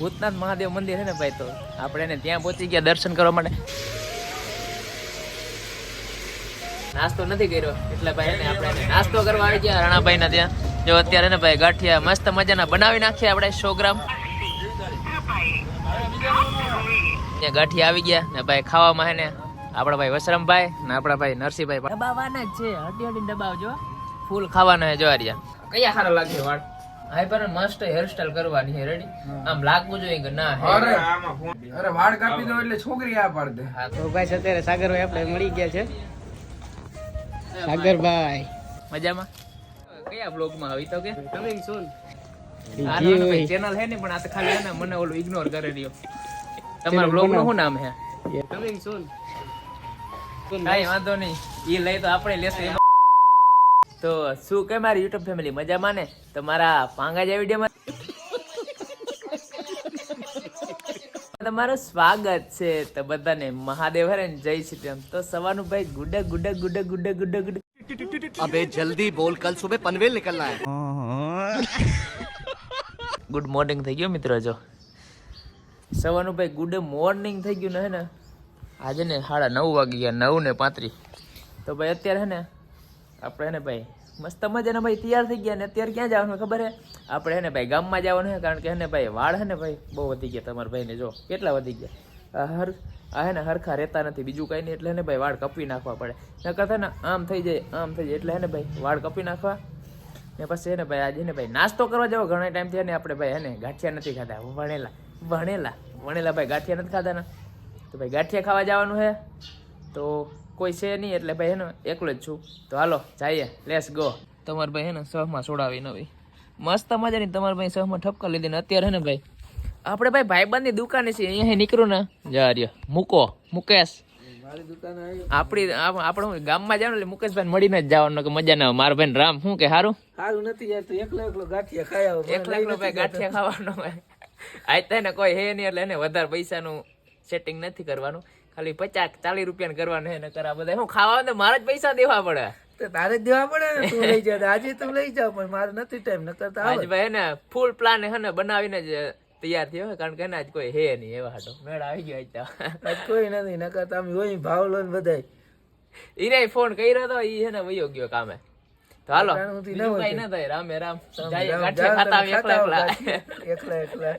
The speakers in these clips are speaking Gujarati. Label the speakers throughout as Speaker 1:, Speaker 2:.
Speaker 1: ભૂતનાથ મહાદેવ મંદિર છે ને ભાઈ, તો આપણે એને ત્યાં પહોંચી ગયા દર્શન કરવા માટે. નાસ્તો નથી કર્યો એટલે ભાઈ એને આપણે નાસ્તો કરવા આવી ગયા રાણાભાઈ ના ત્યાં. જો અત્યારે ને ભાઈ ગાંઠિયા મસ્ત મજાના બનાવી નાખ્યા આપણે 100 ગ્રામ. ત્યાં ગાંઠિયા આવી ગયા ને ભાઈ ખાવામાં હે ને આપણા ભાઈ વસરામભાઈ ને આપણા ભાઈ નરસિંહભાઈ દબાવવાના જ છે. હટી હટી દબાવજો, ફૂલ ખાવાના હે. જો આર્યા કયા સારા લાગે વાળ. હાઈ પર મસ્ત હેરસ્ટાઈલ કરવાની છે. રેડી આમ લાગવું જોઈએ કે ના.
Speaker 2: અરે વાળ કાપી દો એટલે છોકરી આ પાડ દે.
Speaker 1: હા
Speaker 3: તો ભાઈ અત્યારે સાગરભાઈ આપણે મળી ગયા છે. સાગરભાઈ
Speaker 1: મજામાં કયા બ્લોગ માં આવી તો કે
Speaker 3: કમિંગ સૂન.
Speaker 1: ચેનલ હે ને પણ આ તો ખાલી હે ને મને ઓલું ઇગ્નોર કરે રહ્યો. તમારા બ્લોગ નું શું નામ હે?
Speaker 3: કમિંગ સૂન.
Speaker 1: કાઈ વાંધો નહીં, ઈ લઈ તો આપણે લેશે. તો શું કે મારી યુટ્યુબ ફેમિલી મજામાં ને? તમારા પાંગા જે વિડીયોમાં તમારું સ્વાગત છે. તો બધાને મહાદેવ હરે જય શ્રી રામ. તો સવારનું ભાઈ ગુડા ગુડા ગુડા ગુડા ગુડા ગુડા.
Speaker 4: अबे जल्दी बोल, कल सुबह पनवेल निकलना है.
Speaker 1: ગુડ મોર્નિંગ થઈ ગયો મિત્રો. જો સવારનું ભાઈ ગુડ મોર્નિંગ થઈ ગયું ને હે ને. આજે ને 9:30 વાગી ગયા, 9:35. તો ભાઈ અત્યારે હે ને આપણે હે ને ભાઈ મસ્ત મજાના ભાઈ તૈયાર થઈ ગયા ને અત્યારે ક્યાં જવાનું ખબર હે? આપણે હે ને ભાઈ ગામમાં જવાનું હે. કારણ કે હે ને ભાઈ વાળ હે ને ભાઈ બહુ વધી ગયા. તમારા ભાઈને જો કેટલા વધી ગયા. આ હે ને હરખા રહેતા નથી, બીજું કઈ નહીં. એટલે હે ને ભાઈ વાળ કપી નાખવા પડે. નકર થાય ને આમ થઈ જાય આમ થઈ જાય. એટલે હે ને ભાઈ વાળ કપી નાખવા ને પછી હે ને ભાઈ આજે ને ભાઈ નાસ્તો કરવા જાવ. ઘણા ટાઈમ થી ને આપણે ભાઈ હે ને ગાંઠિયા નથી ખાધા. વણેલા ભાઈ ગાંઠિયા નથી ખાધા ને. તો ભાઈ ગાંઠિયા ખાવા જવાનું છે. તો કોઈ છે નહીં એટલે ભાઈ હે ને એકલો જ છું. તો હાલો જઈએ, લેટ્સ ગો. તમારે ભાઈ હે ને સહમાં છોડાવી નવી મસ્ત મજાની. તમારે ભાઈ સહમાં ઠપકા લીધી ને અત્યારે હે ને ભાઈ આપણે ભાઈ ભાઈબંધની દુકાને છે. અહીંયા નીકળું ને જા મુકેશ આપણે ગામમાં જવાનું એટલે મુકેશભાઈ મળીને જ જવાનું કે મજા ના. મારા ભાઈ રામ શું કે સારું
Speaker 2: નથી યાર, તું એકલો ગાંઠિયા ખાયા આવો.
Speaker 1: એકલો ભાઈ ગાંઠિયા ખાવાનો હોય. આજ તો ને કોઈ હે નહીં એટલે એને વધારે પૈસાનું સેટિંગ નથી કરવાનું. ખાલી 50-40 રૂપિયા કરવાનું હે. ને કરા બધા શું ખાવા તો મારે જ પૈસા દેવા પડે.
Speaker 2: તારે જ દેવા પડે ને. તું લઈ જા, આજે તું લઈ જાવ પણ મારે નથી ટાઈમ. નકર તો
Speaker 1: આજ ભાઈ હે ને ફૂલ પ્લાન હે ને બનાવીને જ તૈયાર થયો. કારણ કે આજ કોઈ હે નહીં એવા હાટો મેળ આવી ગયો.
Speaker 2: આજ કોઈ નથી. નકર તમે હોય ભાવ લો ને બધાય.
Speaker 1: ઈને ફોન કર્યો તો ઈ હે ને વયો ગયો કામે. તો હાલો બીજું કઈ ના થાય. રામે રામ જઈએ ગાંઠિયા ખાતા આવીએ એકલા.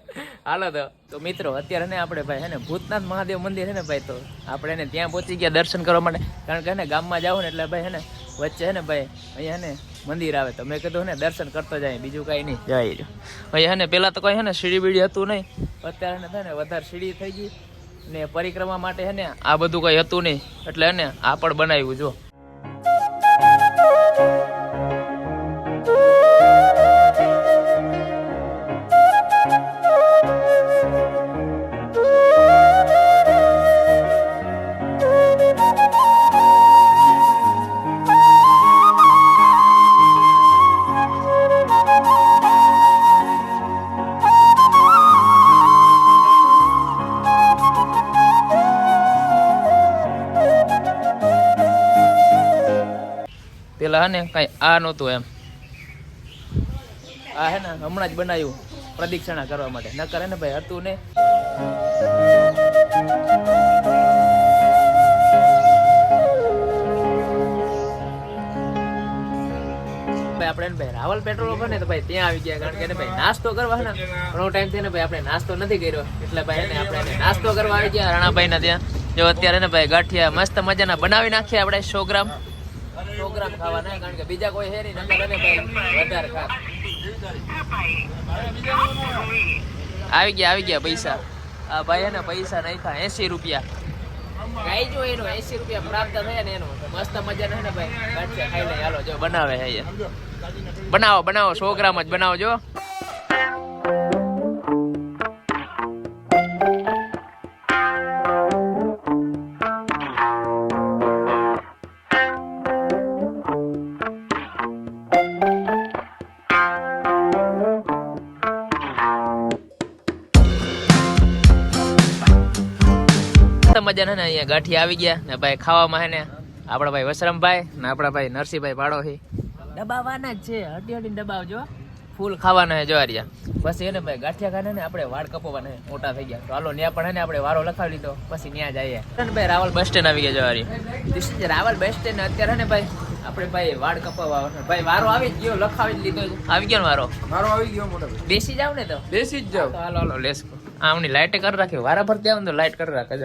Speaker 1: હાલો તો મિત્રો અત્યારે ને આપણે ભાઈ હે ને ભૂતનાથ મહાદેવ મંદિર છે ને ભાઈ, તો આપણે એને ત્યાં પહોંચી ગયા દર્શન કરવા માટે. કારણ કે હે ને ગામમાં જાવ ને એટલે ભાઈ હે ને વચ્ચે હે ને ભાઈ અહીંયા હે ને મંદિર આવે. તો મેં કીધું ને દર્શન કરતો જાય, બીજું કઈ નહીં. જઈ અહીંયા હે ને પેલા તો કઈ હે ને સીડી બીડી હતું નહીં. અત્યારે ને થાય ને વધારે સીડી થઈ ગઈ ને પરિક્રમા માટે હે ને આ બધું કઈ હતું નહીં. એટલે હે ને આ પણ બનાવ્યું. જો પેલા ને કઈ આ નહોતું એમ. આ હે ને હમણાં જ બનાવ્યું પ્રદક્ષિણા કરવા માટે. નકર હે ને ભાઈ હતું ને. આપણે ભાઈ રાવલ પેટ્રોલ પંપ ને તો ભાઈ ત્યાં આવી ગયા. કારણ કે ભાઈ નાસ્તો કરવા ને ઘણો ટાઈમ થયો ને ભાઈ આપણે નાસ્તો નથી કર્યો. એટલે ભાઈ ને આપણે નાસ્તો કરવા આવી ગયા રાણાભાઈ ના ત્યાં. જો અત્યારે ને ભાઈ ગાંઠિયા મસ્ત મજાના બનાવી નાખ્યા આપણે 100 ગ્રામ ખાવાના. કારણ કે બીજા કોઈ હે નહીં. નકર એને ભાઈ વધારે ખા. આવી ગયા પૈસા. આ ભાઈ એને પૈસા નાખ્યા 80 રૂપિયા. ગાઈ જો એનો 80 રૂપિયા પ્રાપ્ત થયા ને એનો મસ્ત મજાના હે ને ભાઈ ગાંઠિયા ખાઈ લે. હાલો જો બનાવે હે બનાવો 100 ગ્રામ જ બનાવો. જો મજા ને અહીંયા ગાંઠિયા આવી ગયા ને ભાઈ ખાવામાં હે ને આપણા ભાઈ વસરામભાઈ ને આપણા ભાઈ નરસિંહભાઈ પાડો છે. દબાવવાના જ છે. હટી હટીને દબાવજો, ફૂલ ખાવાના હે જવારિયા. પછી એને ભાઈ ગાંઠિયા ખાને ને આપણે વાળ કપાવવાના હે, મોટા થઈ ગયા. તો હાલો ત્યાં પણ હે ને આપણે વારો લખાવી લીધો, પછી ત્યાં જઈએ. ભાઈ રાવલ બસ સ્ટેન્ડ આવી ગયા જવારી. This is Rawal bus stand. અત્યારે હે ને ભાઈ આપણે ભાઈ વાળ કપાવવા ભાઈ વારો આવી જ ગયો, લખાવી જ લીધો. આવી ગયો ને વારો?
Speaker 2: મારો આવી ગયો મોટા ભાઈ.
Speaker 1: બેસી જાવ ને તો
Speaker 2: બેસી જ જાવ.
Speaker 1: તો હાલો હાલો લેસ. આમની લાઈટ કરી રાખી, વારા ફરતી આવે ને તો લાઈટ કરી રાખે.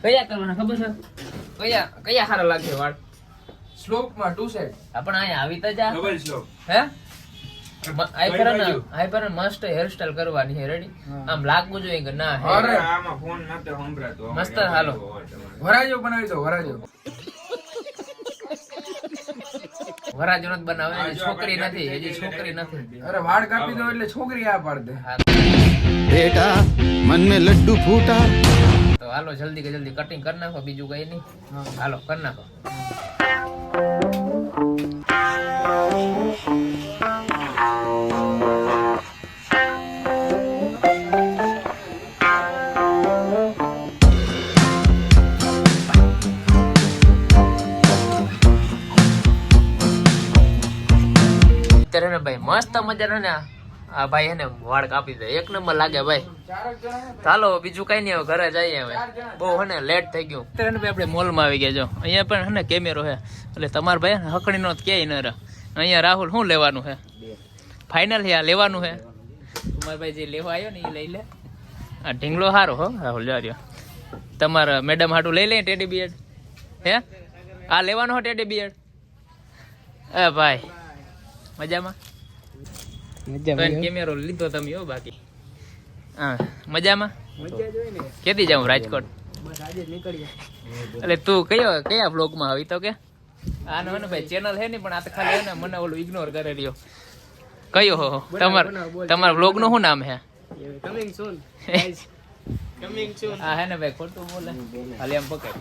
Speaker 1: કયા કરવાના ખબર છે? કયા સારા લાગશે વાળ?
Speaker 2: સ્લોપમાં ટુ સાઈડ.
Speaker 1: આપણે અહીંયા આવી તો જા.
Speaker 2: Double slope.
Speaker 1: હે આઈ મસ્ત હેરસ્ટાઈલ કરવાની છે. રેડી? આમ લાગવું જોઈએ કે ના હે.
Speaker 2: અરે
Speaker 5: આમાં ફોન નતો સંભળાતો.
Speaker 1: મસ્ત. હાલો
Speaker 2: વરાજો બનાવી દો, વરાજો.
Speaker 1: વરાજો નથી બનાવે, હજી છોકરી નથી, હજી છોકરી નથી.
Speaker 2: અરે વાળ કાપી દો એટલે છોકરી આ પાડ દે.
Speaker 4: बेटा मन में लड्डू फूटा.
Speaker 1: તો હાલો જલ્દી કે જલ્દી કટિંગ કરી નાખો, બીજું કઈ નહીં. હાલો કરી નાખો. અત્યારે ને ભાઈ મસ્ત મજાનો ને આ ભાઈ એને વાળ કાપી દે, એક નંબર લાગે ભાઈ. ચાલો બીજું કઈ નહીં, હવે ઘરે જઈએ. હવે બહુ હે લેટ થઈ ગયું. અત્યારે ભાઈ આપણે મોલમાં આવી ગયા. જો અહીંયા પણ હે ને કેમેરો છે, એટલે તમારા ભાઈ હકડીનો ક્યાંય ન રહે. અહીંયા રાહુલ શું લેવાનું છે? ફાઇનલ છે આ લેવાનું છે. તમારા ભાઈ જે લેવા આવ્યો ને એ લઈ લે. આ ઢીંગલો સારો હો રાહુલ, જાર્યો. તમારા મેડમ હાટું લઈ લે ટેડી બિયર્ડ. હે આ લેવાનો હો ટેડી બિયર્ડ? એ ભાઈ મજામાં? કેમેરો લીધો તમે હો બાકી. હા મજામાં? કેથી જાઉં રાજકોટ? એટલે તું કયા બ્લોગમાં આવી તો કે? આનો ને ભાઈ ચેનલ હે ને, પણ આ તો ખાલી ને મને ઓલું ઇગ્નોર કરે રહ્યો. કયો હો તમારા બ્લોગ નું શું નામ હે?
Speaker 3: કમિંગ સૂન. કમિંગ સૂન.
Speaker 1: હા હે ને ભાઈ ખોટું બોલે ખાલી આમ પકડ.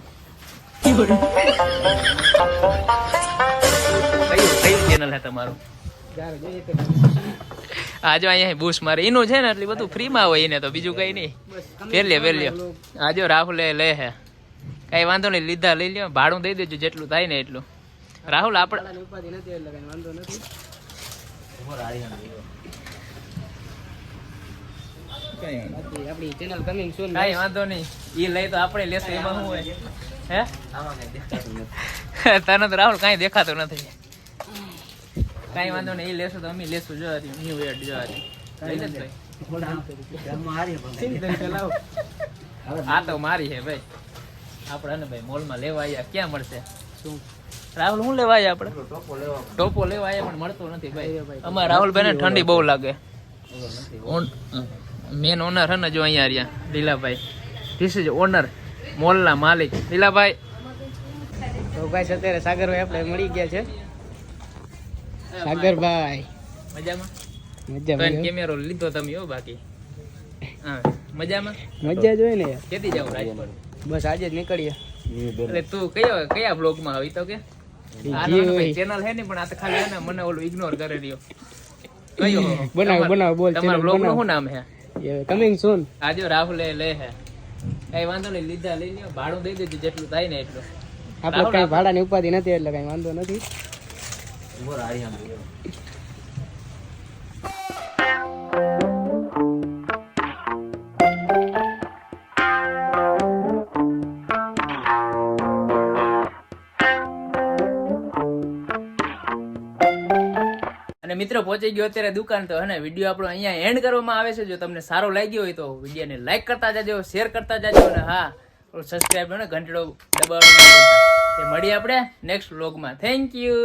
Speaker 1: કયું ચેનલ હે તમારું? આજો અહીંયા બૂસ મારે એનું છે ને, એટલે બધું ફ્રીમાં હોય એને, તો બીજું કઈ નહીં. પહેરલ્યો આજો રાહુલ લે હે, કઈ વાંધો નહીં, લીધા લઈ લ્યો, ભાડું દઈ દેજો જેટલું થાય ને એટલું. રાહુલ આપણે
Speaker 3: આપણી ચેનલ કમિંગ સૂન.
Speaker 1: કઈ વાંધો નહીં, ઈ લઈ તો આપણે લેશું, એમાં શું હોય? હે તને તો રાહુલ કઈ દેખાતું નથી. કઈ વાંધો નહીં, એ લેશું તો અમે લેશું. જો ન્યુ એડ જો આ તો મારી છે ભાઈ. આપણે ને ભાઈ મોલમાં લેવા આવ્યા, ક્યાં મળશે? શું રાહુલ શું લેવા આવ્યા? આપણે ટોપો લેવા આવ્યા પણ મળતો નથી ભાઈ. અમારે રાહુલભાઈ ને ઠંડી બહુ લાગે. મેન ઓનર હે ને જો અહીંયા રહ્યા લીલાભાઈ. ધીસ ઇઝ ઓનર, મોલના માલિક લીલાભાઈ.
Speaker 3: તો ભાઈ અત્યારે સાગરભાઈ આપણે મળી ગયા છે. સાગરભાઈ
Speaker 1: મજામાં?
Speaker 3: મજામાં.
Speaker 1: કેમેરો લીધો તમે હો બાકી. હા મજામાં?
Speaker 3: મજા જ હોય ને.
Speaker 1: કેથી જાવ રાજકોટ?
Speaker 3: બસ આજે જ નીકળીએ.
Speaker 1: એટલે તું કયા બ્લોગમાં આવી તો કે? ચેનલ હે ને, પણ આ તો ખાલી ને મને ઓલું ઇગ્નોર કરે રહ્યો. કયો
Speaker 3: બનાવ બોલ.
Speaker 1: તમારા બ્લોગ નું શું નામ હે?
Speaker 3: કમિંગ સૂન.
Speaker 1: આજો રાહુલ લે હે, કઈ વાંધો નહીં, લીધા લઈ લ્યો, ભાડું દઈ દેજો જેટલું થાય ને એટલું.
Speaker 3: આપણે કઈ ભાડાની ઉપાધિ નથી એટલે કઈ વાંધો નથી.
Speaker 1: અને મિત્રો પહોંચી ગયો અત્યારે દુકાન. તો હે વિડીયો આપણો અહીંયા એન્ડ કરવામાં આવે છે. જો તમને સારો લાગ્યો હોય તો વિડીયોને લાઈક કરતા જાજો, શેર કરતા જાજો, અને હા સબસ્ક્રાઈબ ને ઘંટડો દબાવવાનું ના ભૂલતા. મળીએ આપણે નેક્સ્ટ વ્લોગમાં. Thank you.